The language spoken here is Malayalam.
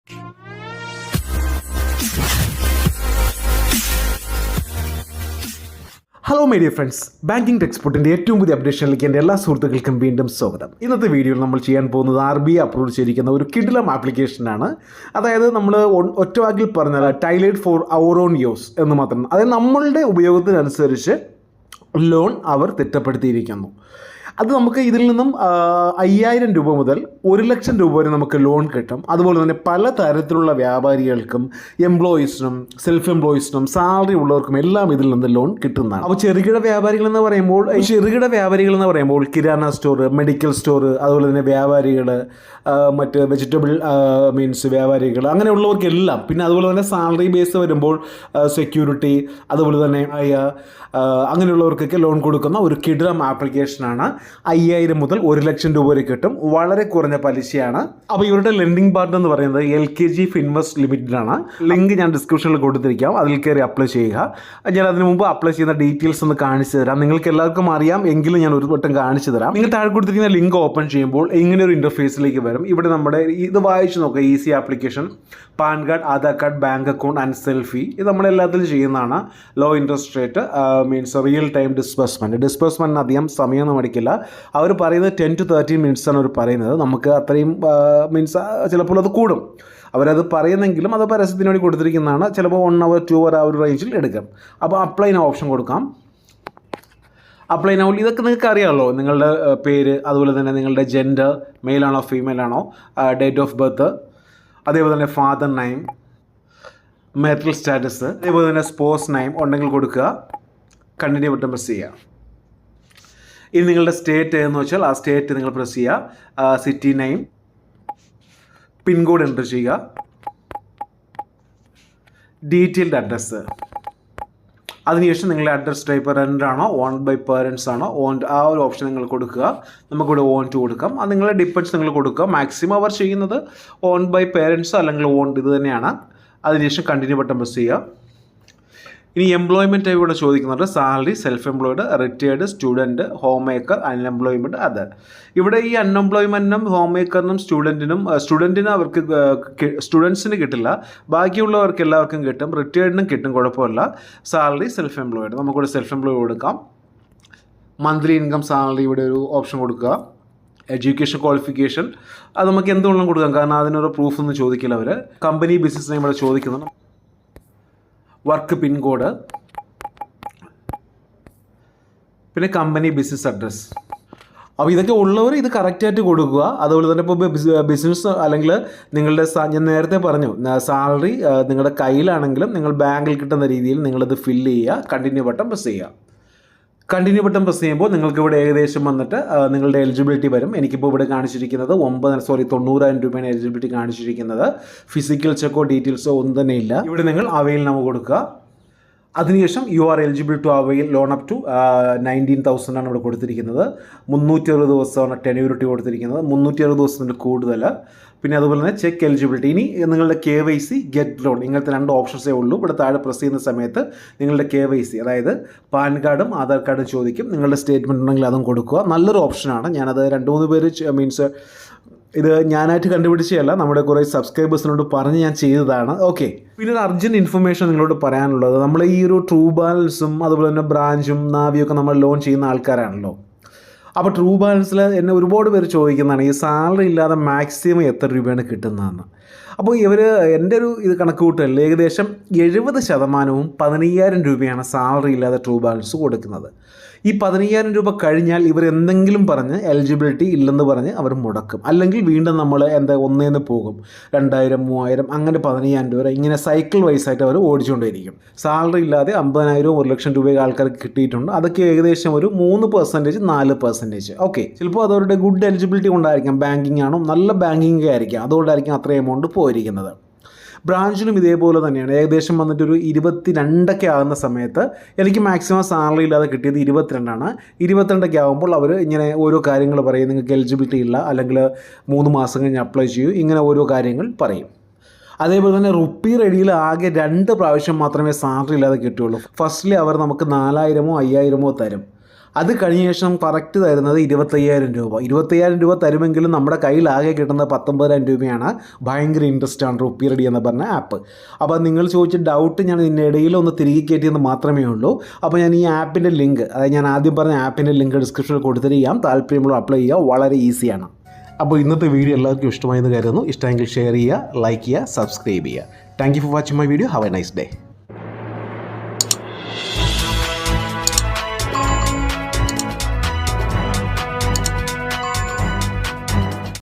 Hello my dear friends, banking ടെക്സ്പോർട്ടിൻ്റെ ഏറ്റവും പുതിയ അപ്ഡേഷനിലേക്ക് എൻ്റെ എല്ലാ സുഹൃത്തുക്കൾക്കും വീണ്ടും സ്വാഗതം. ഇന്നത്തെ വീഡിയോയിൽ നമ്മൾ ചെയ്യാൻ പോകുന്നത് RBI അപ്രൂവ് ചെയ്തിരിക്കുന്ന ഒരു കിഡിലം ആപ്ലിക്കേഷനാണ്. അതായത് നമ്മൾ ഒറ്റവാക്കിൽ പറഞ്ഞാൽ tailored for our own use എന്ന് മാത്രം. അതായത് നമ്മളുടെ ഉപയോഗത്തിനനുസരിച്ച് ലോൺ അവർ തിട്ടപ്പെടുത്തിയിരിക്കുന്നു. അത് നമുക്ക് ഇതിൽ നിന്നും 5,000 രൂപ മുതൽ 1,00,000 രൂപ വരെ നമുക്ക് ലോൺ കിട്ടും. അതുപോലെ തന്നെ പല തരത്തിലുള്ള വ്യാപാരികൾക്കും, എംപ്ലോയീസിനും, സെൽഫ് എംപ്ലോയീസിനും, സാലറി ഉള്ളവർക്കും എല്ലാം ഇതിൽ നിന്ന് ലോൺ കിട്ടുന്നതാണ്. അപ്പോൾ ചെറുകിട വ്യാപാരികൾ എന്ന് പറയുമ്പോൾ കിരാന സ്റ്റോർ, മെഡിക്കൽ സ്റ്റോർ, അതുപോലെ തന്നെ വ്യാപാരികൾ, മറ്റ് വെജിറ്റബിൾ വ്യാപാരികൾ, അങ്ങനെയുള്ളവർക്കെല്ലാം, പിന്നെ അതുപോലെ തന്നെ സാലറി ബേസ് വരുമ്പോൾ സെക്യൂരിറ്റി, അതുപോലെ തന്നെ അങ്ങനെയുള്ളവർക്കൊക്കെ ലോൺ കൊടുക്കുന്ന ഒരു കിഡിലം ആപ്ലിക്കേഷനാണ്. 5,000 മുതൽ 1,00,000 രൂപ വരെ കിട്ടും. വളരെ കുറഞ്ഞ പലിശയാണ്. അപ്പോൾ ഇവരുടെ ലെൻഡിങ് പാർട്ണർ എന്ന് പറയുന്നത് LKG ഫിൻവെസ്റ്റ് ലിമിറ്റഡ് ആണ്. ലിങ്ക് ഞാൻ ഡിസ്ക്രിപ്ഷനിൽ കൊടുത്തിരിക്കാം, അതിൽ കയറി അപ്ലൈ ചെയ്യുക. ഞാൻ അതിന് മുമ്പ് അപ്ലൈ ചെയ്യുന്ന ഡീറ്റെയിൽസ് ഒന്ന് കാണിച്ചു തരാം. നിങ്ങൾക്ക് എല്ലാവർക്കും അറിയാം, എങ്കിലും ഞാൻ ഒരു വട്ടം കാണിച്ചു തരാം. നിങ്ങൾ താഴെ കൊടുത്തിരിക്കുന്ന ലിങ്ക് ഓപ്പൺ ചെയ്യുമ്പോൾ ഇങ്ങനെ ഒരു ഇൻ്റർഫേസിലേക്ക് വരും. ഇവിടെ നമ്മുടെ ഇത് വായിച്ച് നോക്കുക. Easy application, PAN card, Aadhaar card, bank account and selfie. ഇത് നമ്മളെല്ലാത്തിലും ചെയ്യുന്നതാണ്. Low interest rate, real time ഡിസ്ബേഴ്സ്മെൻറ്റിന് അധികം സമയമൊന്നും മടിക്കില്ല. അവർ പറയുന്നത് 10 to 13 minutes ആണ് അവർ പറയുന്നത്. നമുക്ക് അത്രയും ചിലപ്പോൾ അത് കൂടും. അവരത് പറയുന്നെങ്കിലും അത് പരസ്യത്തിന് വേണ്ടി കൊടുത്തിരിക്കുന്നതാണ്. ചിലപ്പോൾ 1 hour 2 hour ആ ഒരു റേഞ്ചിൽ എടുക്കും. അപ്പോൾ അപ്ലൈ നൗ ഓപ്ഷൻ കൊടുക്കാം. അപ്ലൈ നൗ ഇതൊക്കെ നിങ്ങൾക്ക് അറിയാമല്ലോ. നിങ്ങളുടെ പേര്, അതുപോലെ തന്നെ നിങ്ങളുടെ ജെൻഡർ, മെയിലാണോ ഫീമെയിലാണോ, ഡേറ്റ് ഓഫ് ബർത്ത്, അതേപോലെ തന്നെ ഫാദർ നെയിം, മാരിറ്റൽ സ്റ്റാറ്റസ്, അതേപോലെ തന്നെ സ്പോസ് നെയിം ഉണ്ടെങ്കിൽ കൊടുക്കുക. കണ്ടിന്യൂ ബട്ടൺ പ്രസ് ചെയ്യുക. ഇനി നിങ്ങളുടെ സ്റ്റേറ്റ് എന്ന് വെച്ചാൽ ആ സ്റ്റേറ്റ് നിങ്ങൾ പ്രസ് ചെയ്യുക. സിറ്റി നെയിം, പിൻകോഡ് എൻ്റർ ചെയ്യുക. Detailed address. അതിനുശേഷം നിങ്ങളുടെ അഡ്രസ് ടൈപ്പ് റെൻ്റ് ആണോ, ഓൺ ബൈ പേരൻസ് ആണോ, ആ ഒരു ഓപ്ഷൻ നിങ്ങൾ കൊടുക്കുക. നമുക്കിവിടെ ഓൺ ടു കൊടുക്കാം. അത് നിങ്ങളുടെ ഡിപ്പെൻഡ്സ് നിങ്ങൾ കൊടുക്കുക. മാക്സിമം അവർ ചെയ്യുന്നത് ഓൺ ബൈ പേരൻസ് അല്ലെങ്കിൽ ഓൺ ഇത് തന്നെയാണ്. അതിനുശേഷം കണ്ടിന്യൂ ബട്ടൺ പ്രസ് ചെയ്യുക. ഇനി എംപ്ലോയ്മെൻറ്റ് ടൈപ്പ് ഇവിടെ ചോദിക്കുന്നുണ്ട്. Salary, self employed, retired, student, home maker, unemployment, other. ഇവിടെ ഈ അൺഎംപ്ലോയ്മെൻറ്റിനും ഹോം മേക്കറിനും സ്റ്റുഡൻറ്റിനും അവർക്ക് സ്റ്റുഡൻസിന് കിട്ടില്ല. ബാക്കിയുള്ളവർക്ക് എല്ലാവർക്കും കിട്ടും. റിട്ടയേർഡിനും കിട്ടും, കുഴപ്പമില്ല. സാലറി, സെൽഫ് എംപ്ലോയിഡ്, നമുക്കിവിടെ സെൽഫ് എംപ്ലോയിഡ് കൊടുക്കാം. മന്ത്ലി ഇൻകം, സാലറി ഇവിടെ ഒരു ഓപ്ഷൻ കൊടുക്കുക. എഡ്യൂക്കേഷൻ ക്വാളിഫിക്കേഷൻ അത് നമുക്ക് എന്തുകൊണ്ടും കൊടുക്കാം, കാരണം അതിനൊരു പ്രൂഫൊന്നും ചോദിക്കില്ല അവർ. കമ്പനി ബിസിനസ് നെയിം ഇവിടെ ചോദിക്കുന്നുണ്ട്. വർക്ക് പിൻകോഡ്, പിന്നെ കമ്പനി ബിസിനസ് അഡ്രസ്സ്. അപ്പോൾ ഇതൊക്കെ ഉള്ളവർ ഇത് കറക്റ്റായിട്ട് കൊടുക്കുക. അതുപോലെ തന്നെ ഇപ്പോൾ ബിസിനസ് അല്ലെങ്കിൽ നിങ്ങളുടെ ഞാൻ നേരത്തെ പറഞ്ഞു, സാലറി നിങ്ങളുടെ കയ്യിലാണെങ്കിലും നിങ്ങൾ ബാങ്കിൽ കിട്ടുന്ന രീതിയിൽ നിങ്ങളിത് ഫില്ല് ചെയ്യുക. കണ്ടിന്യൂ ബട്ടൺ പ്രസ് ചെയ്യുക. കണ്ടിന്യൂ ബട്ടൺ പ്രസ് ചെയ്യുമ്പോൾ നിങ്ങൾക്ക് ഇവിടെ ഏകദേശം വന്നിട്ട് നിങ്ങളുടെ എലിജിബിലിറ്റി വരും. എനിക്കിപ്പോൾ ഇവിടെ കാണിച്ചിരിക്കുന്നത് 90,000 രൂപയാണ് എലിജിബിലിറ്റി കാണിച്ചിരിക്കുന്നത്. ഫിസിക്കൽ ചെക്കോ ഡീറ്റെയിൽസോ ഒന്നും തന്നെ ഇല്ല. ഇവിടെ നിങ്ങൾ അവയിൽ നമുക്ക് കൊടുക്കുക. അതിനുശേഷം you are eligible to avail loan up to 19,000 ആണ് ഇവിടെ കൊടുത്തിരിക്കുന്നത്. 360 ദിവസമാണ് ടെന്യൂരിറ്റി കൊടുത്തിരിക്കുന്നത്. 360 ദിവസത്തിൻ്റെ കൂടുതൽ. പിന്നെ അതുപോലെ തന്നെ ചെക്ക് എലിജിബിലിറ്റി. ഇനി നിങ്ങളുടെ KYC, ഗെറ്റ് ലോൺ, ഇങ്ങനത്തെ 2 ഓപ്ഷൻസേ ഉള്ളൂ. ഇവിടെ താഴെ പ്രസ് ചെയ്യുന്ന സമയത്ത് നിങ്ങളുടെ KYC, അതായത് പാൻ കാർഡും ആധാർ കാർഡും ചോദിക്കും. നിങ്ങളുടെ സ്റ്റേറ്റ്മെൻറ്റ് ഉണ്ടെങ്കിൽ അതും കൊടുക്കുക. നല്ലൊരു ഓപ്ഷനാണ്. ഞാനത് 2-3 പേര് ഇത് ഞാനായിട്ട് കണ്ടുപിടിച്ചതല്ല, നമ്മുടെ കുറേ സബ്സ്ക്രൈബേഴ്സിനോട് പറഞ്ഞ് ഞാൻ ചെയ്തതാണ്. ഓക്കെ, പിന്നെ ഒരു അർജൻറ്റ് ഇൻഫർമേഷൻ നിങ്ങളോട് പറയാനുള്ളത്, നമ്മൾ ഈ ഒരു ട്രൂ ബാലൻസും അതുപോലെ തന്നെ ബ്രാഞ്ചും നാവിയൊക്കെ നമ്മൾ ലോൺ ചെയ്യുന്ന ആൾക്കാരാണല്ലോ. അപ്പോൾ ട്രൂ ബാലൻസിൽ എന്നെ ഒരുപാട് പേര് ചോദിക്കുന്നതാണ്, ഈ സാലറി ഇല്ലാതെ മാക്സിമം എത്ര രൂപയാണ് കിട്ടുന്നതെന്ന്. അപ്പോൾ എൻ്റെ ഒരു ഇത് കണക്ക് കൂട്ടൽ ഏകദേശം 70% 15,000 രൂപയാണ് സാലറി ഇല്ലാതെ ട്രൂ ബാലൻസ് കൊടുക്കുന്നത്. ഈ 15,000 രൂപ കഴിഞ്ഞാൽ ഇവർ എന്തെങ്കിലും പറഞ്ഞ് എലിജിബിലിറ്റി ഇല്ലെന്ന് പറഞ്ഞ് അവർ മുടക്കും. അല്ലെങ്കിൽ വീണ്ടും നമ്മൾ ഒന്നേന്ന് പോകും. 2,000, 3,000 അങ്ങനെ 15,000 രൂപ ഇങ്ങനെ സൈക്കിൾ വൈസായിട്ട് അവർ ഓടിച്ചുകൊണ്ടേയിരിക്കും. സാലറി ഇല്ലാതെ 50,000 1,00,000 രൂപയൊക്കെ ആൾക്കാർക്ക് കിട്ടിയിട്ടുണ്ട്. അതൊക്കെ ഏകദേശം ഒരു 3%, 4%. ഓക്കെ, ചിലപ്പോൾ അതവരുടെ ഗുഡ് എലിജിബിലിറ്റി കൊണ്ടായിരിക്കാം, ബാങ്കിങ് ആണോ, നല്ല ബാങ്കിങ് ആയിരിക്കാം, അതുകൊണ്ടായിരിക്കും അത്ര എമൗണ്ട് പോയിരിക്കുന്നത്. ബ്രാഞ്ചിലും ഇതേപോലെ തന്നെയാണ്. ഏകദേശം വന്നിട്ടൊരു 22 ആകുന്ന സമയത്ത് എനിക്ക് മാക്സിമം സാലറി ഇല്ലാതെ കിട്ടിയത് 22 22 ആകുമ്പോൾ അവർ ഇങ്ങനെ ഓരോ കാര്യങ്ങൾ പറയും. നിങ്ങൾക്ക് എലിജിബിലിറ്റി ഇല്ല, അല്ലെങ്കിൽ 3 മാസം കഴിഞ്ഞ് അപ്ലൈ ചെയ്യൂ, ഇങ്ങനെ ഓരോ കാര്യങ്ങൾ പറയും. അതേപോലെ തന്നെ റുപ്പി റെഡിയിൽ ആകെ 2 പ്രാവശ്യം മാത്രമേ സാലറി ഇല്ലാതെ കിട്ടുകയുള്ളൂ. ഫസ്റ്റ്ലി അവർ നമുക്ക് 4,000 5,000 തരും. അത് കഴിഞ്ഞ ശേഷം കറക്റ്റ് തരുന്നത് 25,000 രൂപ. 25,000 രൂപ തരുമെങ്കിലും നമ്മുടെ കയ്യിലാകെ കിട്ടുന്നത് 19,000 രൂപയാണ്. ഭയങ്കര ഇൻട്രസ്റ്റ് ആണ് റുപ്പി റെഡി എന്ന് പറഞ്ഞ ആപ്പ്. അപ്പോൾ നിങ്ങൾ ചോദിച്ച ഡൗട്ട് ഞാൻ ഇതിനിടയിൽ ഒന്ന് തിരികെ കയറ്റിയെന്ന് മാത്രമേ ഉള്ളൂ. അപ്പോൾ ഞാൻ ഈ ആപ്പിൻ്റെ ലിങ്ക്, അതായത് ഞാൻ ആദ്യം പറഞ്ഞ ആപ്പിൻ്റെ ലിങ്ക് ഡിസ്ക്രിപ്ഷനിൽ കൊടുത്തിരിക്കാം. താല്പര്യമുള്ള അപ്ലൈ ചെയ്യുക, വളരെ ഈസിയാണ്. അപ്പോൾ ഇന്നത്തെ വീഡിയോ എല്ലാവർക്കും ഇഷ്ടമായെന്ന് കരുതുന്നു. ഇഷ്ടമെങ്കിൽ ഷെയർ ചെയ്യുക, ലൈക്ക് ചെയ്യുക, സബ്സ്ക്രൈബ് ചെയ്യുക. Thank you for watching my video. Have A nice day.